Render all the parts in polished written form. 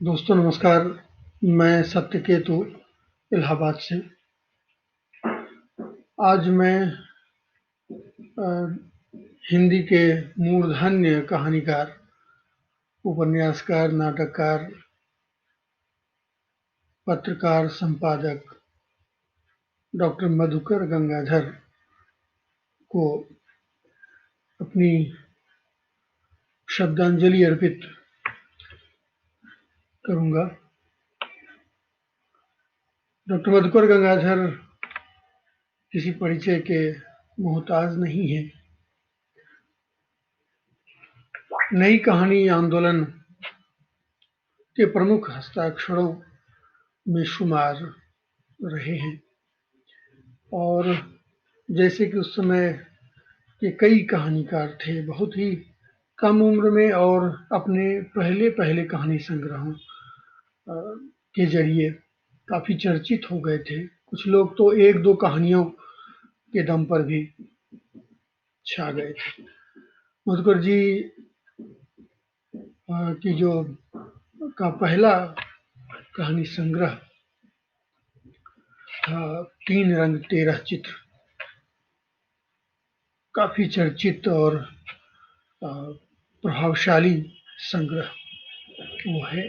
दोस्तों नमस्कार, मैं सत्यकेतु इलाहाबाद से। आज मैं अ, हिंदी के मूर्धन्य कहानीकार, उपन्यासकार, नाटककार, पत्रकार, संपादक डॉक्टर मधुकर गंगाधर को अपनी श्रद्धांजलि अर्पित करूँगा। डॉक्टर मधुकर गंगाधर किसी परिचय के मोहताज नहीं हैं। नई कहानी आंदोलन के प्रमुख हस्ताक्षरों में शुमार रहे हैं और जैसे कि उस समय के कई कहानीकार थे, बहुत ही कम उम्र में और अपने पहले कहानी संग्रहों के जरिए काफी चर्चित हो गए थे। कुछ लोग तो एक दो कहानियों के दम पर भी छा गए थे। मधुकर जी की जो का पहला कहानी संग्रह था, 3 रंग 13 चित्र, काफी चर्चित और प्रभावशाली संग्रह वो है।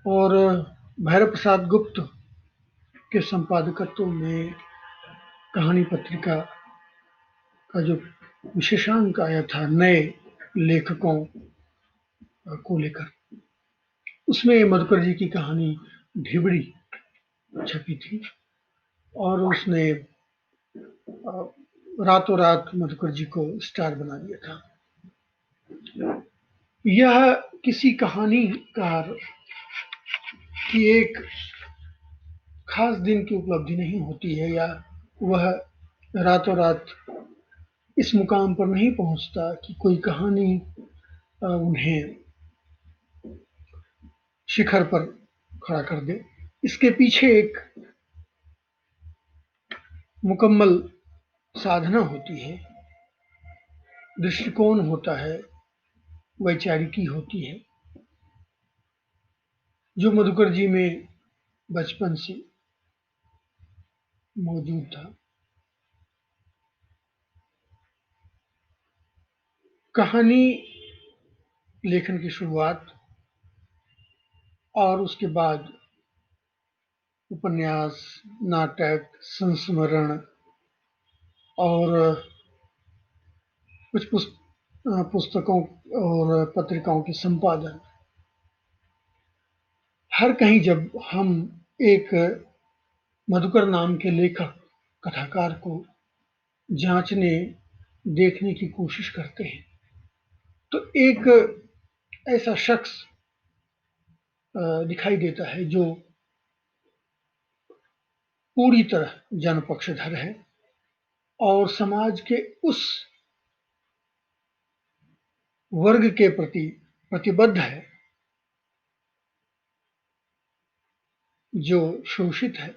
और भैरव प्रसाद गुप्त के संपादकत्व में कहानी पत्रिका का जो विशेषांक आया था नए लेखकों को लेकर, उसमें मधुकर जी की कहानी ढिबड़ी छपी थी और उसने रातों रात मधुकर जी को स्टार बना दिया था। यह किसी कहानीकार की एक खास दिन की उपलब्धि नहीं होती है, या वह रातों रात इस मुकाम पर नहीं पहुंचता कि कोई कहानी उन्हें शिखर पर खड़ा कर दे। इसके पीछे एक मुकम्मल साधना होती है, दृष्टिकोण होता है, वैचारिकी होती है, जो मधुकर जी में बचपन से मौजूद था। कहानी लेखन की शुरुआत और उसके बाद उपन्यास, नाटक, संस्मरण और कुछ पुस्तकों और पत्रिकाओं के संपादन, हर कहीं जब हम एक मधुकर नाम के लेखक कथाकार को जांचने देखने की कोशिश करते हैं, तो एक ऐसा शख्स दिखाई देता है जो पूरी तरह जनपक्षधर है और समाज के उस वर्ग के प्रति प्रतिबद्ध है जो शोषित है,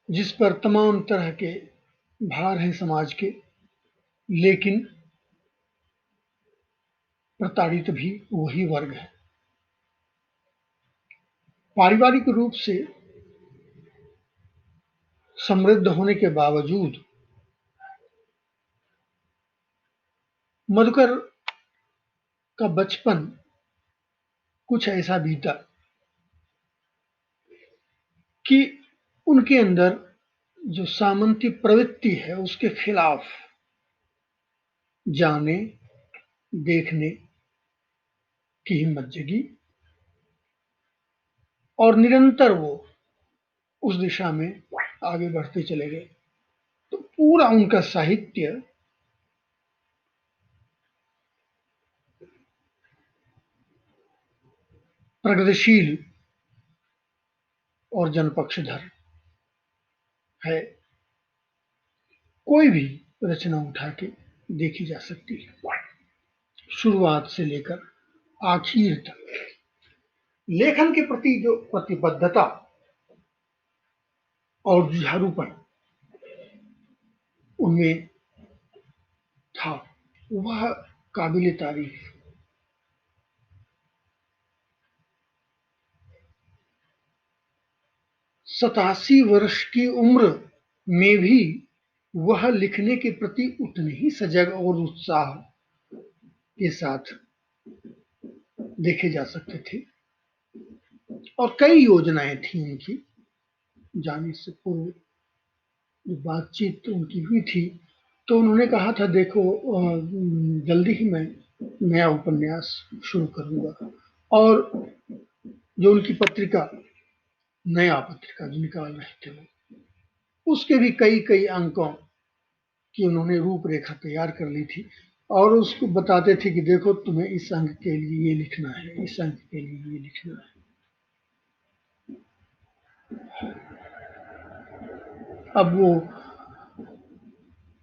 जिस पर तमाम तरह के भार हैं समाज के, लेकिन प्रताड़ित भी वही वर्ग है। पारिवारिक रूप से समृद्ध होने के बावजूद मधुकर का बचपन कुछ ऐसा बीता कि उनके अंदर जो सामंती प्रवृत्ति है उसके खिलाफ जाने देखने की हिम्मत जगी और निरंतर वो उस दिशा में आगे बढ़ते चले गए। तो पूरा उनका साहित्य प्रगतिशील और जनपक्षधर है। कोई भी रचना उठा के देखी जा सकती है, शुरुआत से लेकर आखिर तक। लेखन के प्रति जो प्रतिबद्धता और जुझारूपन उनमें था, वह काबिल तारीफ। 87 वर्ष की उम्र में भी वह लिखने के प्रति उतने ही सजग और उत्साह के साथ देखे जा सकते थे, और कई योजनाएं थी उनकी। जाने से पूर्व जो बातचीत उनकी हुई थी, तो उन्होंने कहा था, देखो जल्दी ही मैं नया उपन्यास शुरू करूंगा। और जो उनकी पत्रिका, नया पत्रिका जो निकाल रहे थे वो, उसके भी कई कई अंकों की उन्होंने रूपरेखा तैयार कर ली थी, और उसको बताते थे कि देखो तुम्हें इस अंक के लिए ये लिखना है, इस अंक के लिए ये लिखना है। अब वो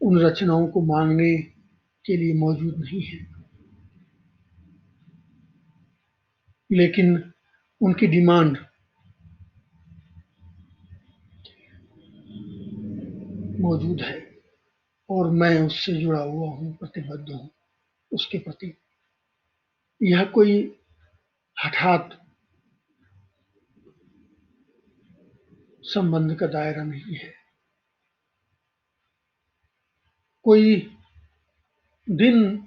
उन रचनाओं को मांगने के लिए मौजूद नहीं है, लेकिन उनकी डिमांड मौजूद है, और मैं उससे जुड़ा हुआ हूँ, प्रतिबद्ध हूँ उसके प्रति। यह कोई हठात संबंध का दायरा नहीं है। कोई दिन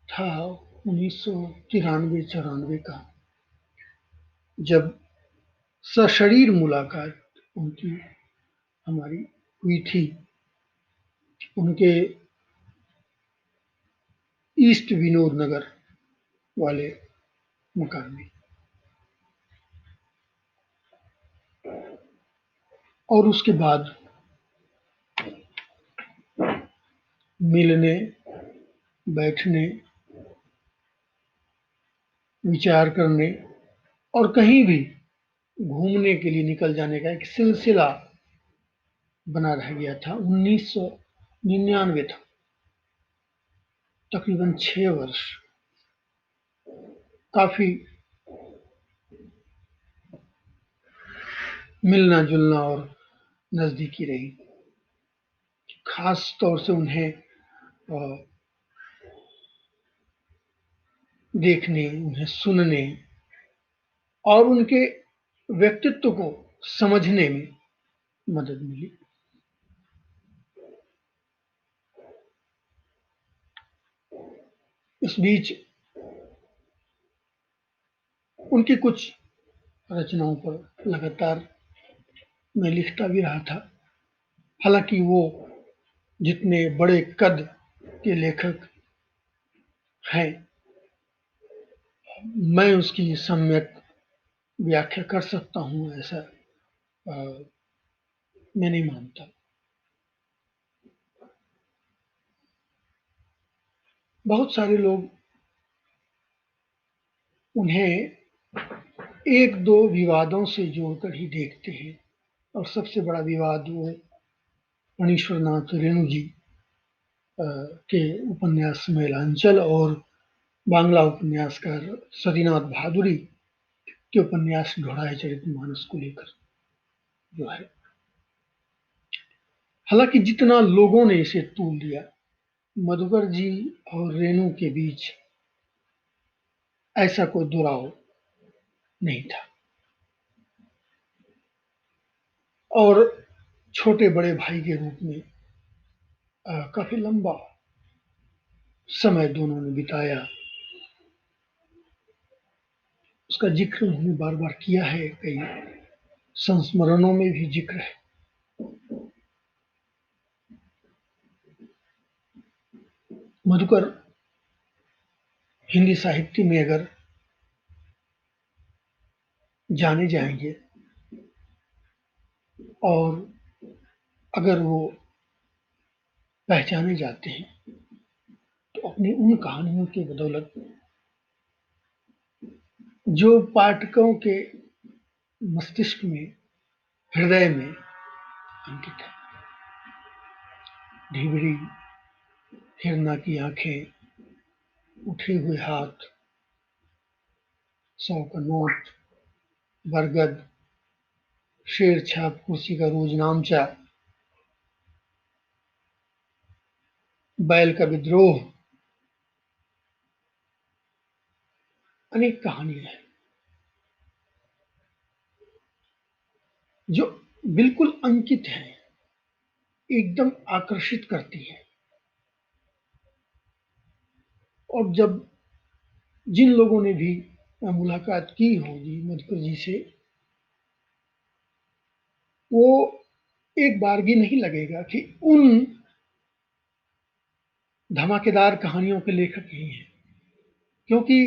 था 1993-94 का, जब सशरीर मुलाकात उनकी हमारी हुई थी, उनके ईस्ट विनोद नगर वाले मकान में। और उसके बाद मिलने, बैठने, विचार करने और कहीं भी घूमने के लिए निकल जाने का एक सिलसिला बना रह गया था। 1999 था, तकरीबन 6 वर्ष काफी मिलना जुलना और नजदीकी रही। खास तौर से उन्हें देखने, उन्हें सुनने और उनके व्यक्तित्व को समझने में मदद मिली। इस बीच उनकी कुछ रचनाओं पर लगातार मैं लिखता भी रहा था। हालांकि वो जितने बड़े कद के लेखक हैं, मैं उसकी सम्यक व्याख्या कर सकता हूँ, ऐसा मैं नहीं मानता। बहुत सारे लोग उन्हें एक दो विवादों से जोड़कर ही देखते हैं, और सबसे बड़ा विवाद वो फणीश्वरनाथ रेणु जी के उपन्यास मेलांचल और बांग्ला उपन्यासकार सतीनाथ भादुड़ी के उपन्यास ढोढ़ाई चरितमानस को लेकर जो है। हालांकि जितना लोगों ने इसे तूल दिया, मधुकर जी और रेणु के बीच ऐसा कोई दुराव नहीं था, और छोटे बड़े भाई के रूप में काफी लंबा समय दोनों ने बिताया। उसका जिक्र उन्होंने बार बार किया है, कई संस्मरणों में भी जिक्र है। मधुकर हिंदी साहित्य में अगर जाने जाएंगे, और अगर वो पहचाने जाते हैं, तो अपनी उन कहानियों की बदौलत जो पाठकों के मस्तिष्क में, हृदय में अंकित है। ढिबरी, हिरना की आंखें, उठे हुए हाथ, 100 का नोट, बरगद, शेर छाप कुर्सी का रोज नामचा, बैल का विद्रोह, अनेक कहानियां हैं जो बिल्कुल अंकित हैं, एकदम आकर्षित करती हैं। और जब जिन लोगों ने भी मुलाकात की होगी मधुकर जी से, वो एक बार भी नहीं लगेगा कि उन धमाकेदार कहानियों के लेखक ही हैं, क्योंकि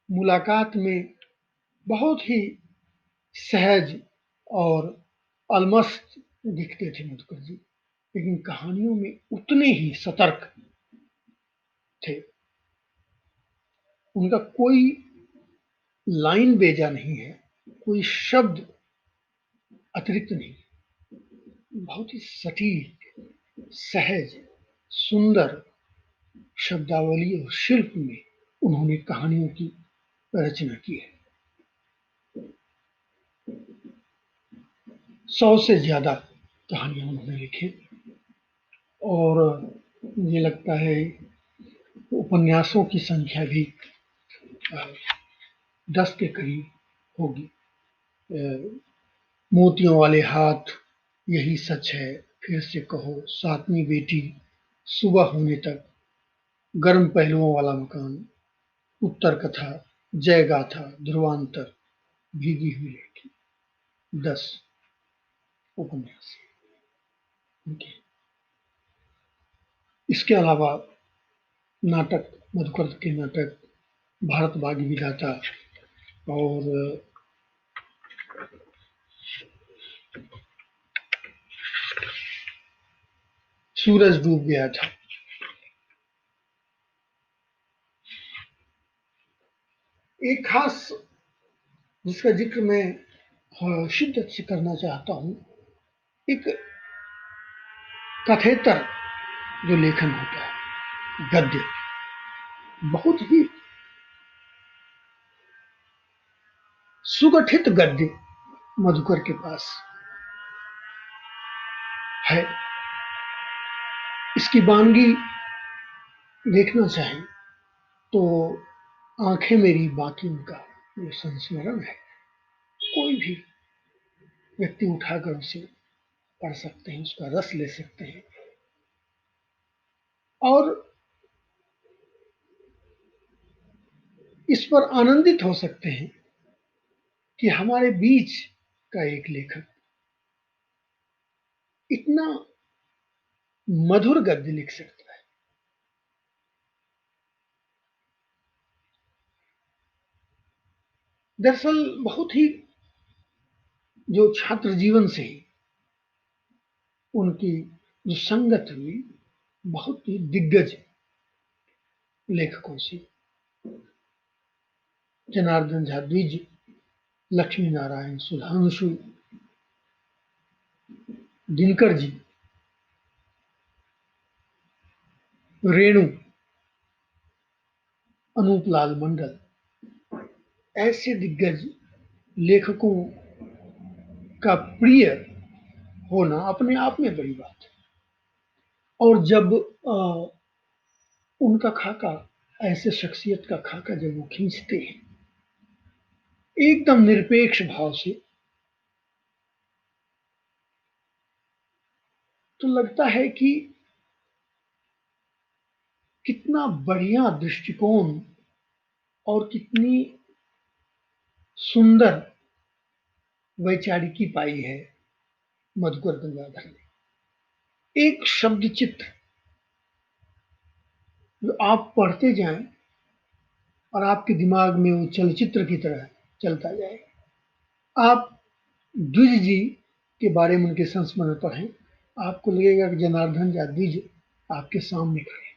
मुलाकात में बहुत ही सहज और अलमस्त दिखते थे मधुकर जी, लेकिन कहानियों में उतने ही सतर्क थे। उनका कोई लाइन बेजा नहीं है, कोई शब्द अतिरिक्त नहीं, बहुत ही सटीक, सहज, सुंदर शब्दावली और शिल्प में उन्होंने कहानियों की रचना की है। 100 से ज्यादा कहानियां उन्होंने लिखी और मुझे लगता है उपन्यासों की संख्या भी 10 के करीब होगी। मोतियों वाले हाथ, यही सच है, फिर से कहो, सातवीं बेटी, सुबह होने तक, गर्म पहलुओं वाला मकान, उत्तर कथा, जय गाथा, ध्रुवांतर, भीगी हुई लड़की, 10 उपन्यास उनके। इसके अलावा नाटक, मधुकर के नाटक भारत भाग्य विधाता और सूरज डूब गया था, एक खास जिसका जिक्र मैं शिद्दत से करना चाहता हूं, एक कथेतर जो लेखन होता है, गद्य, बहुत ही सुगठित गद्य मधुकर के पास है। इसकी वानगी देखना चाहें तो आंखें मेरी बाकी उनका जो संस्मरण है, कोई भी व्यक्ति उठाकर उसे पढ़ सकते हैं, उसका रस ले सकते हैं और इस पर आनंदित हो सकते हैं कि हमारे बीच का एक लेखक इतना मधुर गद्य लिख सकता है। दरअसल बहुत ही जो छात्र जीवन से ही उनकी जो संगत हुई बहुत ही दिग्गज लेखकों से, जनार्दन झा द्विज, लक्ष्मी नारायण, सुधांशु, दिनकर जी, रेणु, अनूप लाल मंडल, ऐसे दिग्गज लेखकों का प्रिय होना अपने आप में बड़ी बात है। और जब उनका खाका, ऐसे शख्सियत का खाका जब वो खींचते हैं एकदम निरपेक्ष भाव से, तो लगता है कि कितना बढ़िया दृष्टिकोण और कितनी सुंदर वैचारिकी पाई है मधुकर गंगाधर ने। एक शब्द चित्र जो आप पढ़ते जाएं और आपके दिमाग में वो चलचित्र की तरह चलता जाएगा। आप द्विज जी के बारे में उनके संस्मरण पढ़ें, आपको लगेगा कि जनार्दन या द्विज आपके सामने खड़े।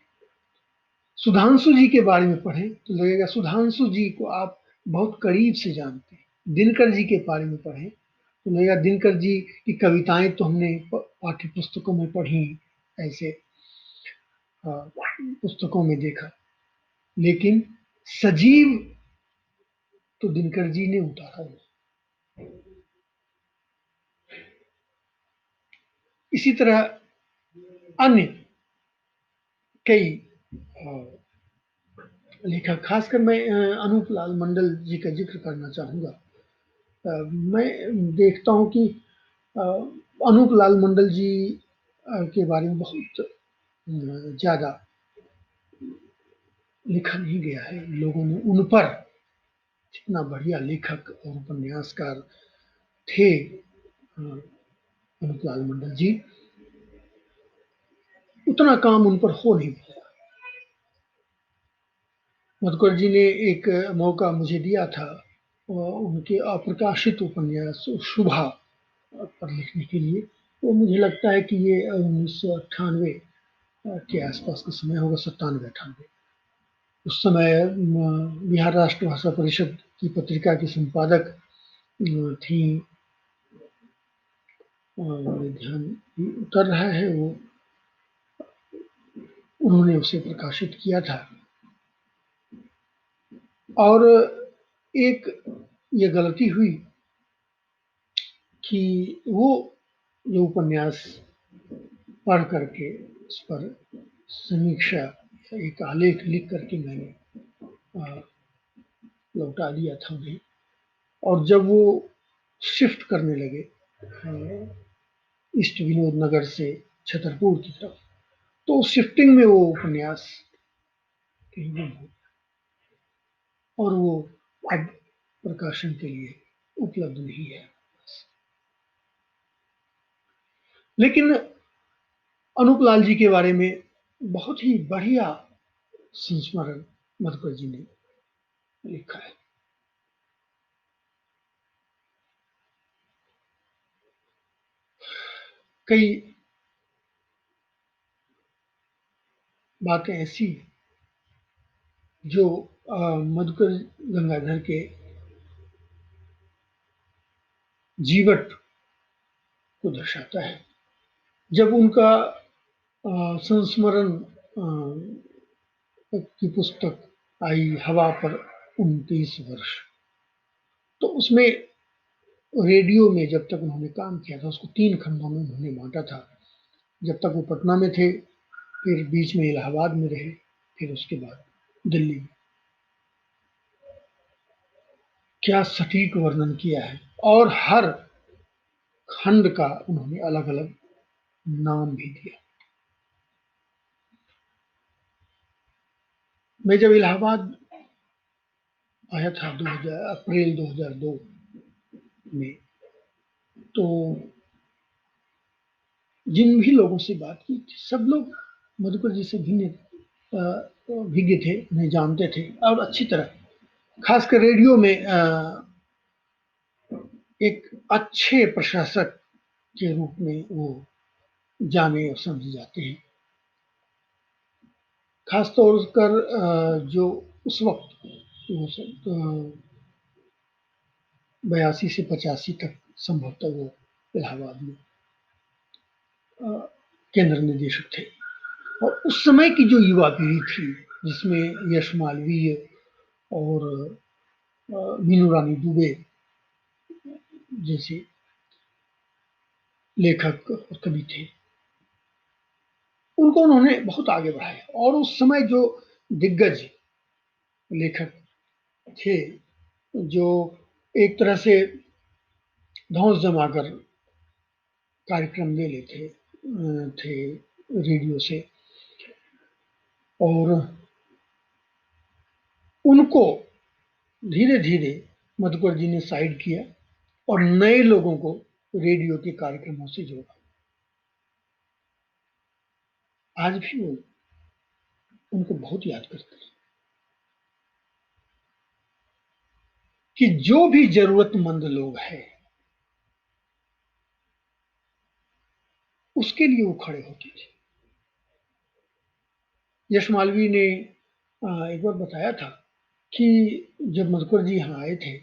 सुधांशु जी के बारे में पढ़ें तो लगेगा सुधांशु जी को आप बहुत करीब से जानते हैं। दिनकर जी के बारे में पढ़ें तो लगेगा दिनकर जी की कविताएं तो हमने पाठ्य पुस्तकों में पढ़ी, ऐसे पुस्तकों में देखा, लेकिन सजीव तो दिनकर जी ने उतारा है। इसी तरह अन्य कई लेखक, खासकर मैं अनूप लाल मंडल जी का जिक्र करना चाहूँगा। मैं देखता हूँ कि अ, अनूप लाल मंडल जी के बारे में बहुत ज़्यादा लिखा नहीं गया है। लोगों ने उन पर इतना बढ़िया लेखक और उपन्यासकार थे अनूप लाल मंडल जी, उतना काम उन पर हो नहीं पाया। मधुकर जी ने एक मौका मुझे दिया था उनके अप्रकाशित उपन्यास शुभा पर लिखने के लिए। तो मुझे लगता है कि ये 1998 के आसपास का समय होगा, 97-98। उस समय बिहार राष्ट्र भाषा परिषद की पत्रिका की संपादक थी, मेरे ध्यान उतर रहा है वो, उन्होंने उसे प्रकाशित किया था। और एक ये गलती हुई कि वो जो उपन्यास पढ़ करके उस पर समीक्षा, एक आलेख लिख करके मैंने लौटा दिया था उन्हें। और जब वो शिफ्ट करने लगे ईस्ट विनोद नगर से छतरपुर की तरफ, तो उस शिफ्टिंग में वो उपन्यास कहीं गुम हो, और वो अब प्रकाशन के लिए उपलब्ध नहीं है। लेकिन अनूप लाल जी के बारे में बहुत ही बढ़िया संस्मरण मधुकर जी ने लिखा है। कई बातें ऐसी जो मधुकर गंगाधर के जीवट को दर्शाता है। जब उनका संस्मरण की पुस्तक आई हवा पर 29 वर्ष, तो उसमें रेडियो में जब तक उन्होंने काम किया था उसको 3 खंडों में उन्होंने बांटा था। जब तक वो पटना में थे, फिर बीच में इलाहाबाद में रहे, फिर उसके बाद दिल्ली में। क्या सटीक वर्णन किया है, और हर खंड का उन्होंने अलग अलग नाम भी दिया। मैं जब इलाहाबाद आया था 2000 अप्रैल 2002 में, तो जिन भी लोगों से बात की थी, सब लोग मधुकर जी से भिज्ञ थे, उन्हें जानते थे, और अच्छी तरह, खासकर रेडियो में एक अच्छे प्रशासक के रूप में वो जाने और समझे जाते हैं। खासतौर कर जो उस वक्त 82 से 85 तक संभवतः वो इलाहाबाद में केंद्र निदेशक थे। और उस समय की जो युवा पीढ़ी थी, जिसमें यश मालवीय और मीनू रानी दुबे जैसे लेखक और कवि थे, उनको उन्होंने बहुत आगे बढ़ाया। और उस समय जो दिग्गज लेखक थे, जो एक तरह से धौंस जमाकर कार्यक्रम ले लेते थे रेडियो से, और उनको धीरे धीरे मधुकर जी ने साइड किया और नए लोगों को रेडियो के कार्यक्रमों से जोड़ा। आज भी वो उनको बहुत याद करते हैं कि जो भी जरूरतमंद लोग हैं उसके लिए वो खड़े होते थे। यश मालवीय ने एक बार बताया था कि जब मधुकर जी यहाँ आए थे,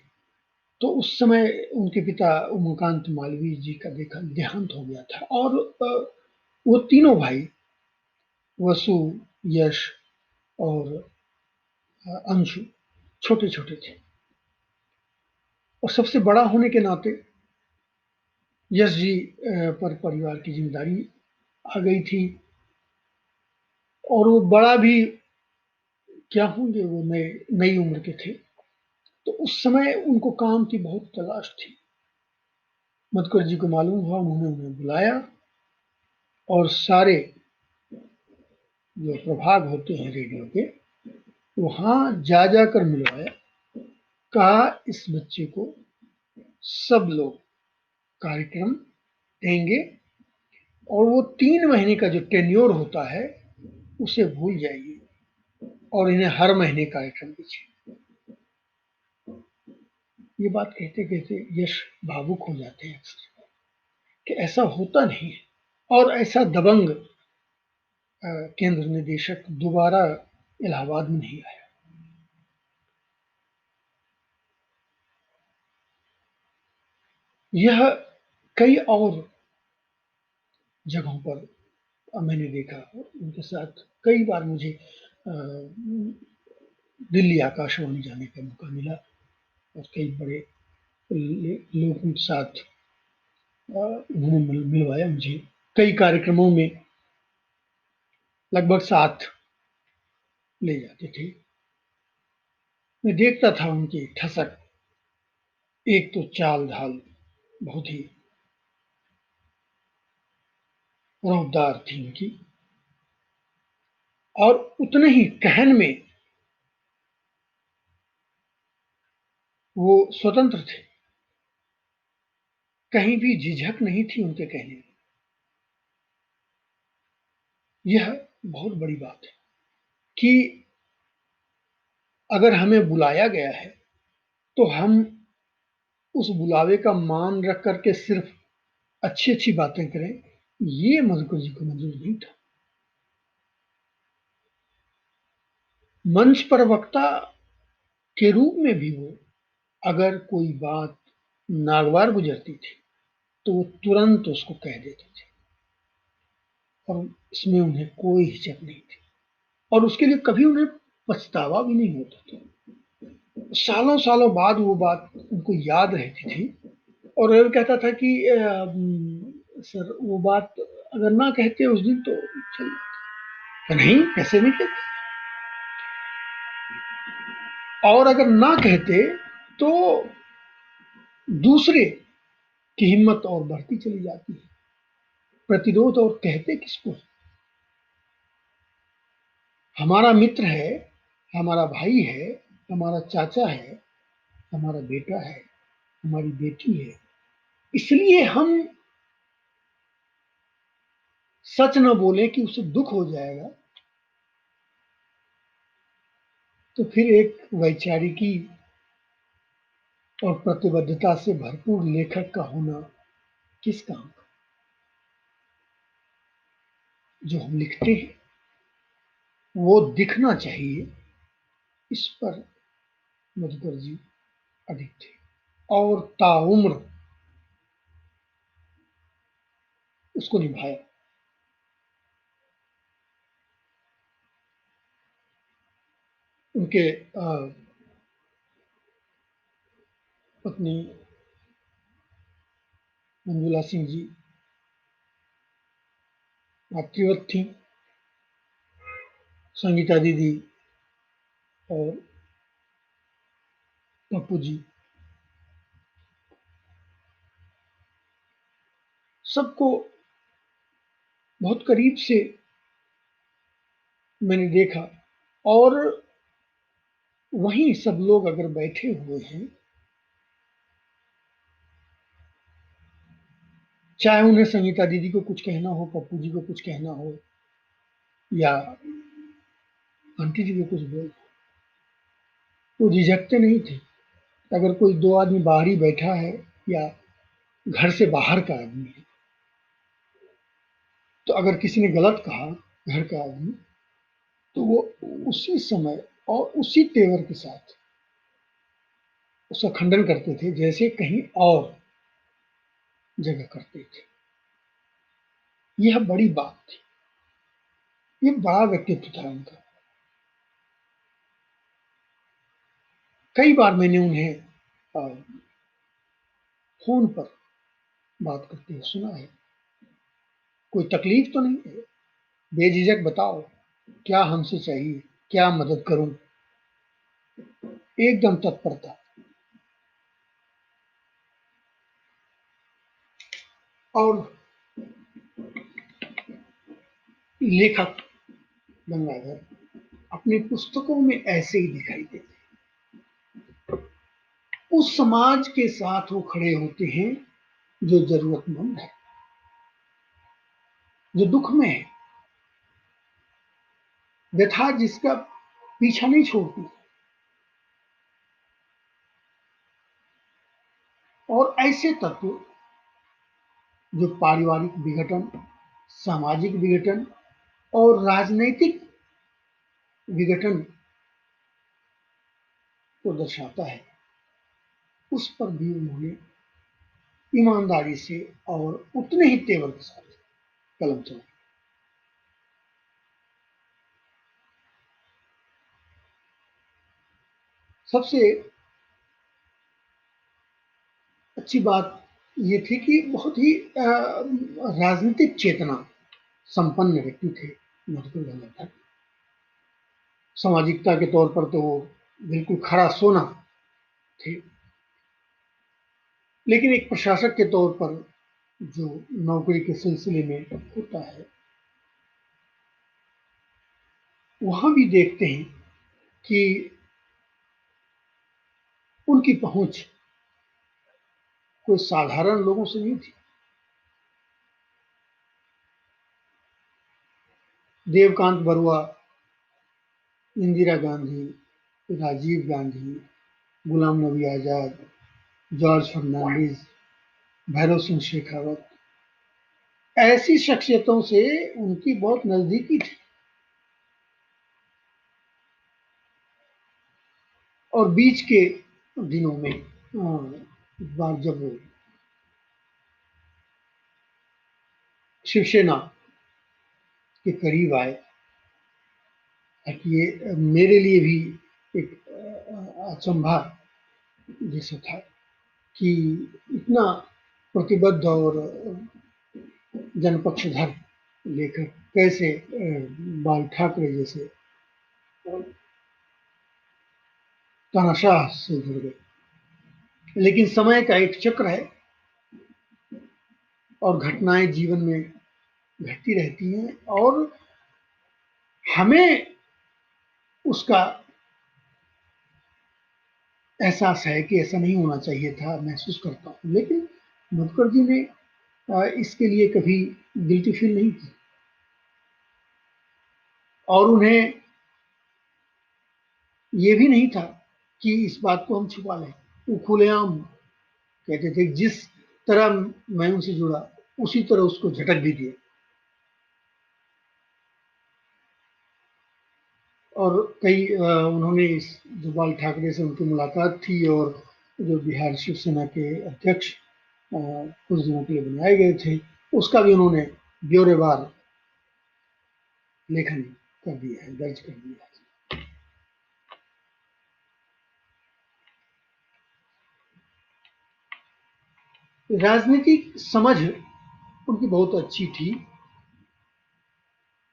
तो उस समय उनके पिता उमाकांत मालवीय जी का देहांत हो गया था, और वो तीनों भाई, वसु, यश और अंशु, छोटे छोटे थे। और सबसे बड़ा होने के नाते यश जी पर परिवार की जिम्मेदारी आ गई थी, और वो बड़ा भी क्या होंगे, वो नई उम्र के थे, तो उस समय उनको काम की बहुत तलाश थी। मधुकर जी को मालूम हुआ, उन्होंने उन्हें बुलाया और सारे जो प्रभाग होते हैं रेडियो के, वहां जा जाकर मिलवाया, कहा इस बच्चे को सब लोग कार्यक्रम देंगे और वो 3 महीने का जो टेन्योर होता है उसे भूल जाइए और इन्हें हर महीने कार्यक्रम दीजिए। ये बात कहते कहते यश भावुक हो जाते हैं अक्सर, कि ऐसा होता नहीं है, और ऐसा दबंग केंद्र निदेशक दोबारा इलाहाबाद में नहीं आया। यह कई और जगहों पर मैंने देखा, उनके साथ कई बार मुझे दिल्ली आकाशवाणी जाने का मौका मिला और कई बड़े लोगों के साथ उन्होंने मिलवाया मुझे कई कार्यक्रमों में, लगभग साथ ले जाते थे। मैं देखता था उनकी ठसक, एक तो चाल ढाल बहुत ही रौबदार थी उनकी, और उतने ही कहन में वो स्वतंत्र थे, कहीं भी झिझक नहीं थी उनके कहने में। यह बहुत बड़ी बात है कि अगर हमें बुलाया गया है तो हम उस बुलावे का मान रख करके सिर्फ अच्छी अच्छी बातें करें, ये मधुकर जी को मंजूर नहीं था। मंच पर वक्ता के रूप में भी वो, अगर कोई बात नागवार गुजरती थी तो वो तुरंत उसको कह देते थे और इसमें उन्हें कोई हिचक नहीं थी, और उसके लिए कभी उन्हें पछतावा भी नहीं होता था। सालों सालों बाद वो बात उनको याद रहती थी और वो कहता था कि सर वो बात अगर ना कहते उस दिन तो चल, नहीं कैसे नहीं कहते, और अगर ना कहते तो दूसरे की हिम्मत और बढ़ती चली जाती है, प्रतिरोध और कहते किसको, हमारा मित्र है, हमारा भाई है, हमारा चाचा है, हमारा बेटा है, हमारी बेटी है, इसलिए हम सच न बोले कि उसे दुख हो जाएगा, तो फिर एक वैचारिकी और प्रतिबद्धता से भरपूर लेखक का होना किस काम का। जो हम लिखते हैं वो दिखना चाहिए, इस पर मधुकर जी अधिक थे और ताउम्र उसको निभाया। उनके पत्नी मंजुला सिंह जी मातृवत थी, संगीता दीदी और पप्पू जी, सबको बहुत करीब से मैंने देखा, और वहीं सब लोग अगर बैठे हुए हैं, चाहे उन्हें संगीता दीदी को कुछ कहना हो, पप्पू जी को कुछ कहना हो, या आंटी जी को कुछ बोल, तो झिझकते नहीं थे। अगर कोई दो आदमी बाहर ही बैठा है या घर से बाहर का आदमी है, तो अगर किसी ने गलत कहा घर का आदमी, तो वो उसी समय और उसी तेवर के साथ उसका खंडन करते थे जैसे कहीं और जगह करते थे। यह बड़ी बात थी, ये बड़ा व्यक्तित्व था उनका। कई बार मैंने उन्हें फोन पर बात करते हुए सुना है, कोई तकलीफ तो नहीं है, बेझिझक बताओ क्या हमसे चाहिए, क्या मदद करूं। एकदम तत्परता और लेखक गंगाधर अपनी पुस्तकों में ऐसे ही दिखाई देते हैं। उस समाज के साथ वो खड़े होते हैं जो जरूरतमंद है, जो दुख में है, व्यथा जिसका पीछा नहीं छोड़ती। और ऐसे तत्व जो पारिवारिक विघटन, सामाजिक विघटन और राजनैतिक विघटन को दर्शाता है, उस पर भी उन्होंने ईमानदारी से और उतने ही तेवर के साथ कलम चलाई। सबसे अच्छी बात ये थी कि बहुत ही राजनीतिक चेतना संपन्न व्यक्ति थे मधुकर गंगाधर। सामाजिकता के तौर पर तो वो बिल्कुल खरा सोना थे, लेकिन एक प्रशासक के तौर पर जो नौकरी के सिलसिले में होता है, वहां भी देखते हैं कि उनकी पहुंच कोई साधारण लोगों से नहीं थी। देवकांत बरुआ, इंदिरा गांधी, राजीव गांधी, गुलाम नबी आजाद, जॉर्ज फर्नांडिस, भैरव सिंह शेखावत, ऐसी शख्सियतों से उनकी बहुत नजदीकी थी। और बीच के दिनों में इस बार जब वो शिवसेना के करीब आए, कि ये मेरे लिए भी एक अचंभा जैसा था कि इतना प्रतिबद्ध और जनपक्षधर लेखक कैसे बाल ठाकरे जैसे तानाशाह से जुड़ गए। लेकिन समय का एक चक्र है और घटनाएं जीवन में घटती रहती हैं, और हमें उसका एहसास है कि ऐसा नहीं होना चाहिए था, महसूस करता हूँ। लेकिन मधुकर जी ने इसके लिए कभी गिल्टी फील नहीं की, और उन्हें ये भी नहीं था कि इस बात को हम छुपा लें। वो खुलेआम कहते थे, जिस तरह मैं उनसे जुड़ा उसी तरह उसको झटक भी दिया। और कई उन्होंने इस जो बाल ठाकरे से उनकी मुलाकात थी, और जो बिहार शिवसेना के अध्यक्ष कुछ दिनों के लिए बनाए गए थे, उसका भी उन्होंने ब्यौरेवार लेखन कर दिया है, दर्ज कर दिया है। राजनीतिक समझ उनकी बहुत अच्छी थी।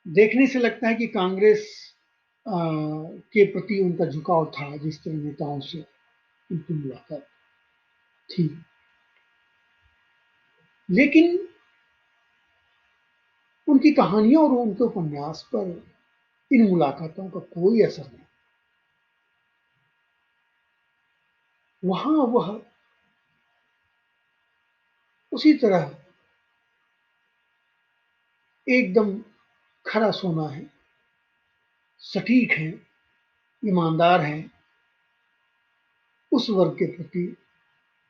देखने से लगता है कि कांग्रेस के प्रति उनका झुकाव था, जिस तरह नेताओं से उनकी मुलाकात थी। लेकिन उनकी कहानियों और उनके उपन्यास पर इन मुलाकातों का कोई असर नहीं। वहां वह उसी तरह एकदम खरा सोना है, सटीक है, ईमानदार है, उस वर्ग के प्रति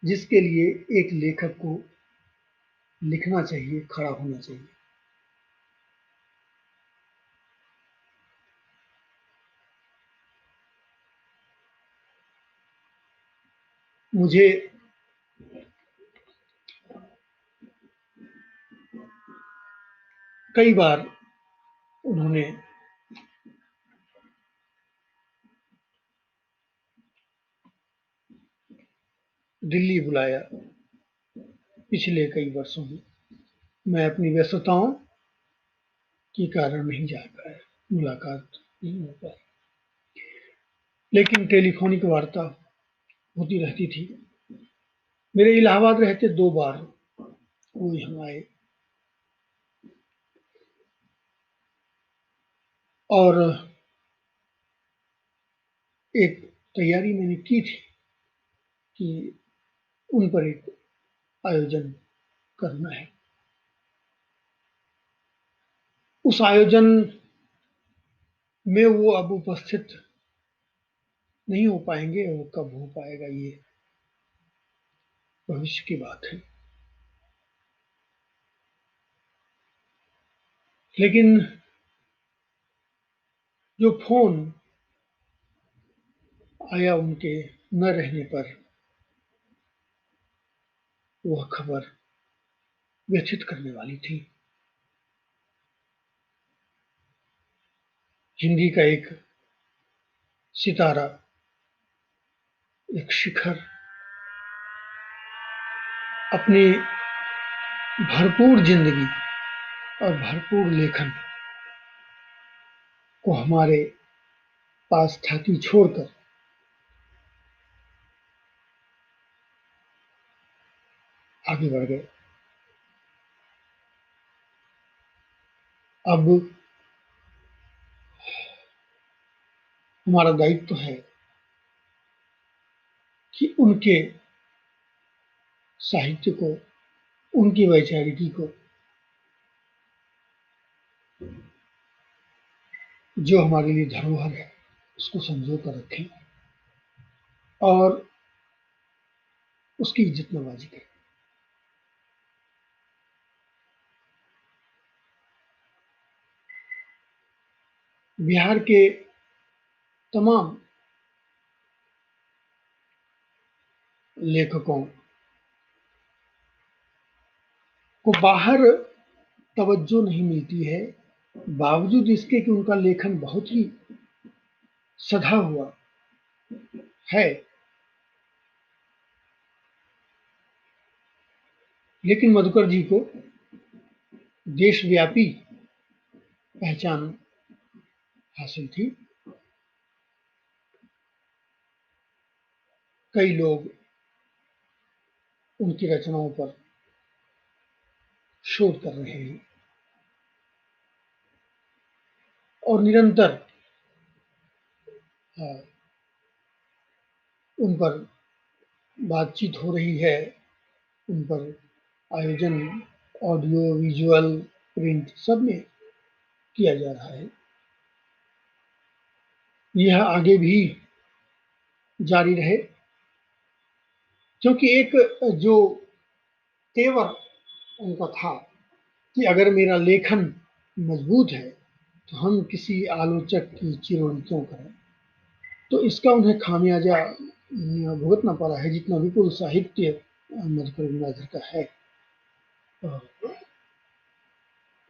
जिसके लिए एक लेखक को लिखना चाहिए, खड़ा होना चाहिए। मुझे कई बार उन्होंने दिल्ली बुलाया पिछले कई वर्षों में। मैं अपनी व्यस्तताओं के कारण नहीं जा पाया, मुलाकात नहीं हो पाई। लेकिन टेलीफोनिक वार्ता होती रहती थी। मेरे इलाहाबाद रहते 2 बार वो यहाँ आए और एक तैयारी मैंने की थी कि उन पर एक आयोजन करना है। उस आयोजन में वो अब उपस्थित नहीं हो पाएंगे, वो कब हो पाएगा ये भविष्य की बात है। लेकिन जो फोन आया उनके न रहने पर, वह खबर व्यथित करने वाली थी। हिंदी का एक सितारा, एक शिखर, अपनी भरपूर जिंदगी और भरपूर लेखन को हमारे पास थाती छोड़कर आगे बढ़ गए। अब हमारा दायित्व है कि उनके साहित्य को, उनकी वैचारिकी को, जो हमारे लिए धरोहर है, उसको संजो कर रखें और उसकी इज्जत नवाजी करें। बिहार के तमाम लेखकों को बाहर तवज्जो नहीं मिलती है, बावजूद इसके कि उनका लेखन बहुत ही सधा हुआ है, लेकिन मधुकर जी को देशव्यापी पहचान हासिल थी। कई लोग उनकी रचनाओं पर शोध कर रहे हैं और निरंतर उन पर बातचीत हो रही है, उन पर आयोजन ऑडियो, विजुअल, प्रिंट सब में किया जा रहा है। यह आगे भी जारी रहे, क्योंकि एक जो तेवर उनका था कि अगर मेरा लेखन मजबूत है तो हम किसी आलोचक की चिरौरी क्यों करें। तो इसका उन्हें खामियाजा भुगतना पड़ा है। जितना विपुल साहित्य मधुकर गंगाधर का है,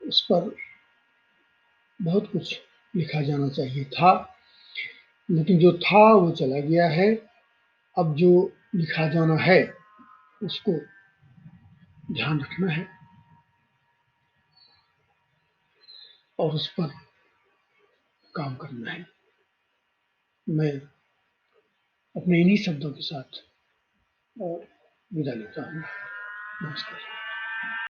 उस पर बहुत कुछ लिखा जाना चाहिए था, लेकिन जो था वो चला गया है। अब जो लिखा जाना है उसको ध्यान रखना है और उस पर काम करना है। मैं अपने इन्हीं शब्दों के साथ विदा लेता हूँ। नमस्कार।